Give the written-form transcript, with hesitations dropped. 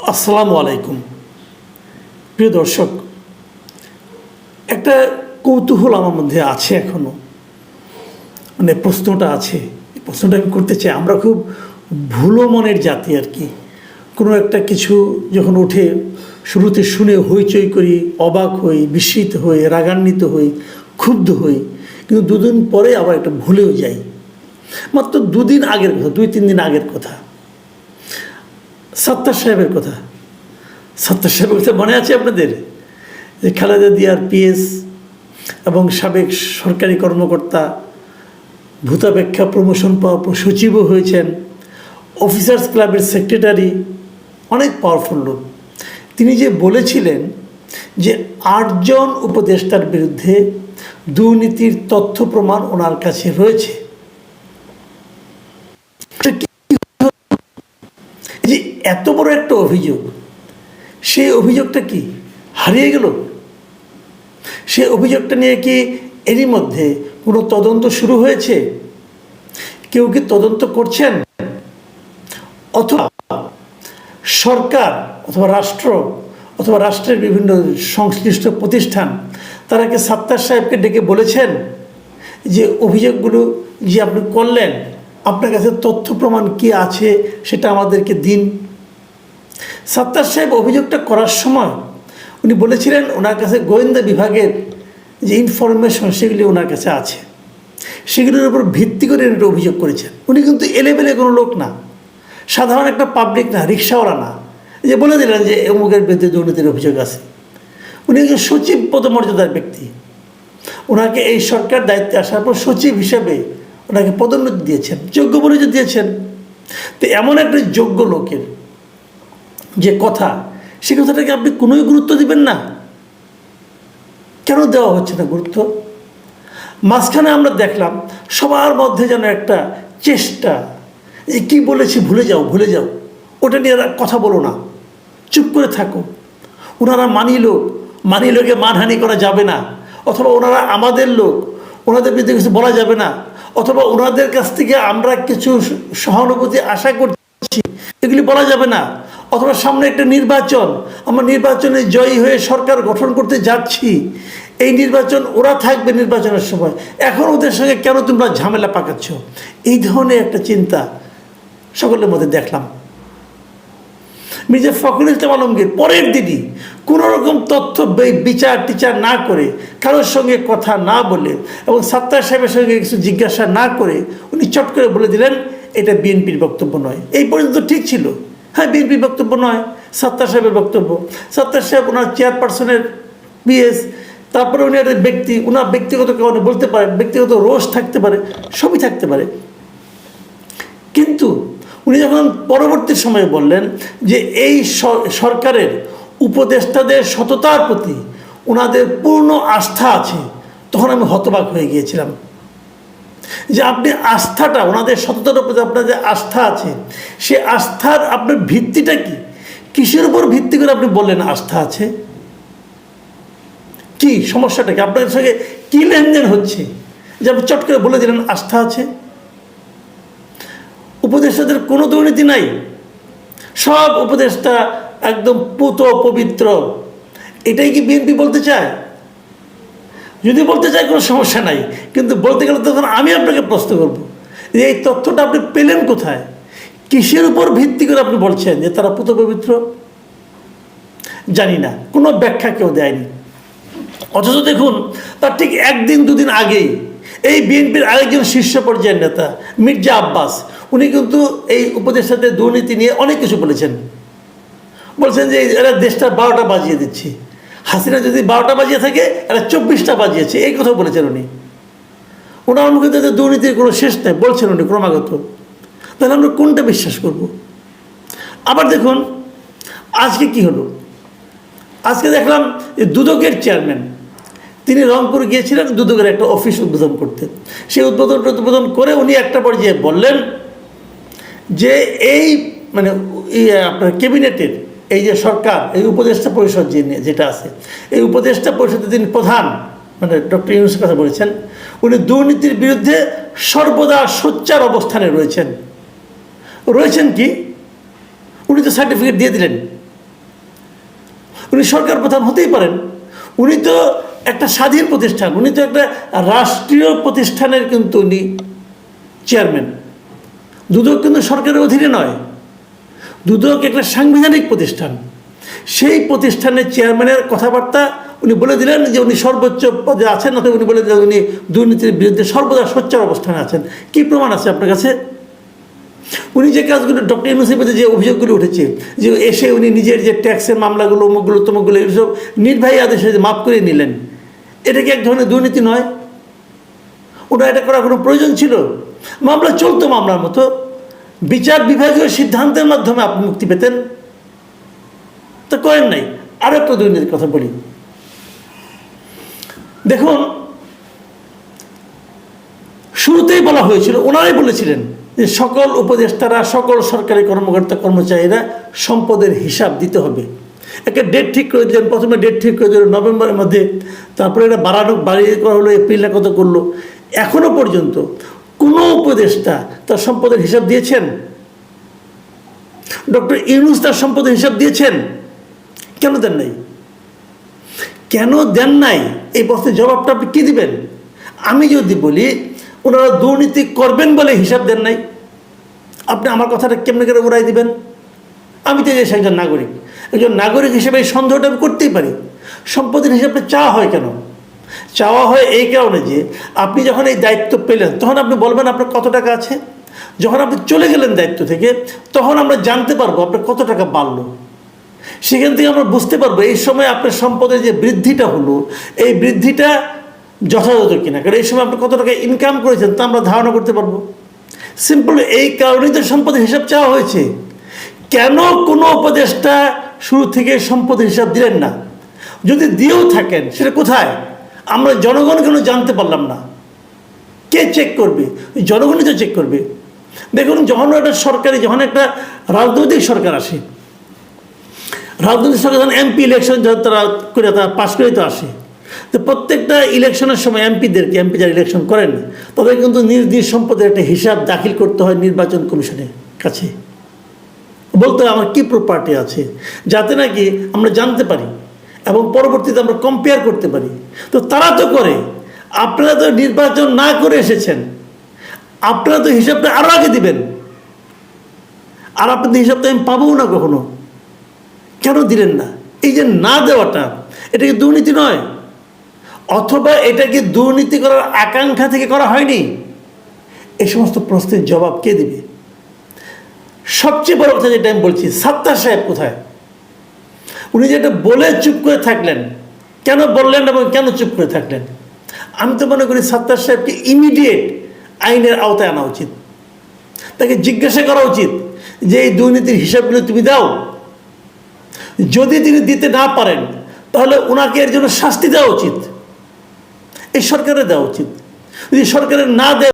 আসসালামু আলাইকুম। প্রিয় দর্শক, একটা কৌতূহল আমার মধ্যে আছে এখনো, মানে প্রশ্নটা আছে। এই প্রশ্নটা আমি করতে চাই। আমরা খুব ভুলো মনের জাতি আর কি। কোনো একটা কিছু যখন ওঠে, শুরুতে শুনে হইচই করি, অবাক হই, বিস্মিত হই, রাগান্বিত হই, ক্ষুব্ধ হই, কিন্তু দুদিন পরে আবার একটা ভুলেও যাই। মাত্র দুদিন আগের কথা, 2-3 দিন আগের কথা, সত্তার সাহেবের কথা। সত্তার সাহেবের কথা মনে আছে আপনাদের? যে খালেদা জিয়ার পিএস এবং সাবেক সরকারি কর্মকর্তা, ভূতাপেক্ষা প্রমোশন পাওয়া সচিবও হয়েছেন, অফিসার্স ক্লাবের সেক্রেটারি, অনেক পাওয়ারফুল লোক। তিনি যে বলেছিলেন যে 8 জন উপদেষ্টার বিরুদ্ধে দুর্নীতির তথ্য প্রমাণ ওনার কাছে রয়েছে। যে এত বড় একটা অভিযোগ, সেই অভিযোগটা কি হারিয়ে গেল? সেই অভিযোগটা নিয়ে কি এরই মধ্যে কোনো তদন্ত শুরু হয়েছে? কেউ কি তদন্ত করছেন? অথবা সরকার অথবা রাষ্ট্র অথবা রাষ্ট্রের বিভিন্ন সংশ্লিষ্ট প্রতিষ্ঠান তারা কি সত্তার সাহেবকে ডেকে বলেছেন যে অভিযোগগুলো যে আপনি করলেন, আপনার কাছে তথ্য প্রমাণ কি আছে সেটা আমাদেরকে দিন? সত্তার সাহেব অভিযোগটা করার সময় উনি বলেছিলেন ওনার কাছে গোয়েন্দা বিভাগের যে ইনফরমেশন সেগুলি ওনার কাছে আছে, সেগুলির উপর ভিত্তি করে উনি অভিযোগ করেছেন। উনি কিন্তু এলেবেলে কোনো লোক না, সাধারণ একটা পাবলিক না, রিক্সাওয়ালা না, যে বলে দিলেন যে অমুকের বিরুদ্ধে দুর্নীতির অভিযোগ আছে। উনি একজন সচিব পদমর্যাদার ব্যক্তি। ওনাকে এই সরকার দায়িত্বে আসার পর সচিব হিসেবে ওনাকে পদোন্নতি দিয়েছেন, যোগ্য পরিচয় দিয়েছেন। তো এমন একটা যোগ্য লোকের যে কথা, সে কথাটাকে আপনি কোনোই গুরুত্ব দিবেন না? কেন দেওয়া হচ্ছে না গুরুত্ব? মাঝখানে আমরা দেখলাম সবার মধ্যে যেন একটা চেষ্টা, যে কী বলেছি ভুলে যাও, ভুলে যাও, ওটা নিয়ে কথা বলো না, চুপ করে থাকো। ওনারা মানি লোকে মানহানি করা যাবে না, অথবা ওনারা আমাদের লোক, ওনাদের বিরুদ্ধে কিছু বলা যাবে না, অথবা ওনাদের কাছ থেকে আমরা কিছু সহানুভূতি আশা করছি এগুলি বলা যাবে না, অথবা সামনে একটা নির্বাচন, আমরা নির্বাচনে জয়ী হয়ে সরকার গঠন করতে যাচ্ছি, এই নির্বাচন ওরা থাকবে নির্বাচনের সময়, এখন ওদের সঙ্গে কেন তোমরা ঝামেলা পাকাচ্ছ? এই ধরনের একটা চিন্তা সকলের মধ্যে দেখলাম। মির্জা ফখরুল ইসলাম আলমগীর পরের দিনই কোনো রকম তথ্য বিচার না করে, কারোর সঙ্গে কথা না বলে এবং সত্তার সাহেবের সঙ্গে কিছু জিজ্ঞাসা না করে উনি চট করে বলে দিলেন এটা বিএনপির বক্তব্য নয়। এই পর্যন্ত ঠিক ছিল, হ্যাঁ বিএনপির বক্তব্য নয়, সত্তার সাহেবের বক্তব্য। সত্তার সাহেব ওনার চেয়ারপারসনের পিএস, তারপরে উনি একটা ব্যক্তি, ওনার ব্যক্তিগত কারণে বলতে পারেন, ব্যক্তিগত রোষ থাকতে পারে, সবই থাকতে পারে। কিন্তু উনি যখন পরবর্তী সময়ে বললেন যে এই সরকারের উপদেষ্টাদের সততার প্রতি ওনাদের পূর্ণ আস্থা আছে, তখন আমি হতবাক হয়ে গিয়েছিলাম। যে আপনি আস্থাটা, ওনাদের সততার প্রতি আপনার যে আস্থা আছে, সে আস্থার আপনার ভিত্তিটা কি? কিসের উপর ভিত্তি করে আপনি বললেন আস্থা আছে? কি সমস্যাটা কি? আপনাদের সঙ্গে কী লেনদেন হচ্ছে যে আপনি চট করে বলে দিলেন আস্থা আছে? উপদেষ্টাদের কোনো দুর্নীতি নাই, সব উপদেষ্টা একদম পুত পবিত্র, এটাই কি বিএনপি বলতে চায়? যদি বলতে চায় কোনো সমস্যা নাই, কিন্তু বলতে গেলে তখন আমি আপনাকে প্রশ্ন করব যে এই তথ্যটা আপনি পেলেন কোথায়? কিসের উপর ভিত্তি করে আপনি বলছেন যে তারা পুত পবিত্র? জানি না, কোনো ব্যাখ্যা কেউ দেয়নি। অথচ দেখুন, তার ঠিক 1-2 দিন আগেই এই বিএনপির আরেকজন শীর্ষ পর্যায়ের নেতা মির্জা আব্বাস, উনি কিন্তু এই উপদেষ্টাদের দুর্নীতি নিয়ে অনেক কিছু বলেছেন। বলছেন যে এরা দেশটা 12টা বাজিয়ে দিচ্ছে, হাসিনা যদি 12টা বাজিয়ে থাকে এরা 24টা বাজিয়েছে, এই কথা বলেছেন উনি। ওনার মুখে তাদের দুর্নীতির কোনো শেষ নেই বলছেন উনি ক্রমাগত। তাহলে আমরা কোনটা বিশ্বাস করব? আবার দেখুন আজকে কি হলো। আজকে দেখলাম যে দুদকের চেয়ারম্যান, তিনি রংপুর গিয়েছিলেন দুদকের একটা অফিস উদ্বোধন করতে। সেই উদ্বোধন করে উনি একটা পর্যায়ে বললেন যে এই মানে আপনার ক্যাবিনেটের এই যে সরকার, এই উপদেষ্টা পরিষদ যেটা আছে, এই উপদেষ্টা পরিষদের তিনি প্রধান, মানে ডক্টর ইউনূসের কথা বলেছেন, উনি দুর্নীতির বিরুদ্ধে সর্বদা সোচ্চার অবস্থানে রয়েছেন। কি উনি তো সার্টিফিকেট দিয়ে দিলেন উনি সরকার প্রধান হতেই পারেন, উনি তো একটা স্বাধীন প্রতিষ্ঠান, উনি তো একটা রাষ্ট্রীয় প্রতিষ্ঠানের কিন্তু উনি চেয়ারম্যান। দুদক কিন্তু সরকারের অধীনে নয়, দুদক একটা সাংবিধানিক প্রতিষ্ঠান। সেই প্রতিষ্ঠানের চেয়ারম্যানের কথাবার্তা উনি বলে দিলেন যে উনি সর্বোচ্চ পদে আছেন, অথবা উনি বলে দিলেন উনি দুর্নীতির বিরুদ্ধে সর্বদা সোচ্চার অবস্থানে আছেন। কী প্রমাণ আছে আপনার কাছে? উনি যে কাজগুলো ডক্টর ইউনূসের মধ্যে যে অভিযোগগুলো উঠেছে, যে এসে উনি নিজের যে ট্যাক্সের মামলাগুলো অমুকগুলো তমুকগুলো এইসব নির্বাহী আদেশে মাফ করে নিলেন, এটা কি এক ধরনের দুর্নীতি নয়? ওটা এটা করার কোনো প্রয়োজন ছিল? মামলা চলতো মামলার মতো, বিচার বিভাগীয় সিদ্ধান্তের মাধ্যমে আপনি মুক্তি পেতেন, তা করেন নাই। আরও একটা দুর্নীতির কথা বলি। দেখুন, শুরুতেই বলা হয়েছিল, ওনারাই বলেছিলেন যে সকল উপদেষ্টারা, সকল সরকারি কর্মকর্তা কর্মচারীরা সম্পদের হিসাব দিতে হবে। একটা ডেট ঠিক করে দিলেন, প্রথমে ডেট ঠিক করে দিলেন নভেম্বরের মধ্যে, তারপরে এটা বাড়িয়ে করা হলো, এপ্রিলে কত করলো। এখনো পর্যন্ত কোনো উপদেষ্টা তার সম্পদের হিসাব দিয়েছেন? ডক্টর ইউনূস তার সম্পদের হিসাব দিয়েছেন? কেন দেন নাই? কেন দেন নাই এই প্রশ্নের জবাবটা আপনি কী দিবেন? আমি যদি বলি ওনারা দুর্নীতি করবেন বলে হিসাব দেন নাই, আপনি আমার কথাটা কেমনে করে উড়াই দিবেন? আমি তো একজন নাগরিক, একজন নাগরিক হিসেবে এই সন্দেহটা আমি করতেই পারি। সম্পদের হিসাবটা চাওয়া হয় কেন? চাওয়া হয় এই কারণে যে আপনি যখন এই দায়িত্ব পেলেন তখন আপনি বলবেন আপনার কত টাকা আছে। যখন আপনি চলে গেলেন দায়িত্ব থেকে, তখন আমরা জানতে পারবো আপনার কত টাকা বাড়লো। সেখান থেকে আমরা বুঝতে পারবো এই সময় আপনার সম্পদের যে বৃদ্ধিটা হলো, এই বৃদ্ধিটা যথাযথ কিনা। কারণ এই সময় আপনি কত টাকা ইনকাম করেছেন তা আমরা ধারণা করতে পারবো। সিম্পল এই কারণেই তো সম্পদের হিসাব চাওয়া হয়েছে। কেন কোনো উপদেষ্টা শুরু থেকে সম্পদের হিসাব দিলেন না? যদি দিয়েও থাকেন সেটা কোথায়? আমরা জনগণ কেন জানতে পারলাম না? কে চেক করবে? জনগণই তো চেক করবে। দেখুন, যখন একটা সরকারি, যখন একটা রাজনৈতিক সরকার আসে, রাজনৈতিক সরকার যখন এমপি ইলেকশন তারা করে, তারা পাশ করে তো আসে, তো প্রত্যেকটা ইলেকশনের সময় এমপি যারা ইলেকশন করেন তাদের কিন্তু নিজ নিজ সম্পদের একটা হিসাব দাখিল করতে হয় নির্বাচন কমিশনের কাছে। বলতে হয় আমার কী প্রপার্টি আছে, যাতে নাকি আমরা জানতে পারি এবং পরবর্তীতে আমরা কম্পেয়ার করতে পারি। তো তারা তো করে, আপনারা তো নির্বাচন না করে এসেছেন, আপনারা তো হিসাবটা আরও আগে দিবেন, আর আপনাদের হিসাবটা আমি পাবো না কখনো। কেন দিলেন না? এই যে না দেওয়াটা, এটা কি দুর্নীতি নয়? অথবা এটা কি দুর্নীতি করার আকাঙ্ক্ষা থেকে করা হয়নি? এই সমস্ত প্রশ্নের জবাব কে দিবে? সবচেয়ে বড় কথা যেটা আমি বলছি, সাত্তার সাহেব কোথায়? উনি যেটা বলে চুপ করে থাকলেন, কেন বললেন এবং কেন চুপ করে থাকলেন? আমি তো মনে করি সাত্তার সাহেবকে ইমিডিয়েট আইনের আওতায় আনা উচিত। তাকে জিজ্ঞাসা করা উচিত যে এই দুর্নীতির হিসাবগুলো তুমি দাও। যদি তিনি দিতে না পারেন তাহলে ওনাকে এর জন্য শাস্তি দেওয়া উচিত, এই সরকারের দেওয়া উচিত। যদি সরকারের না দেয়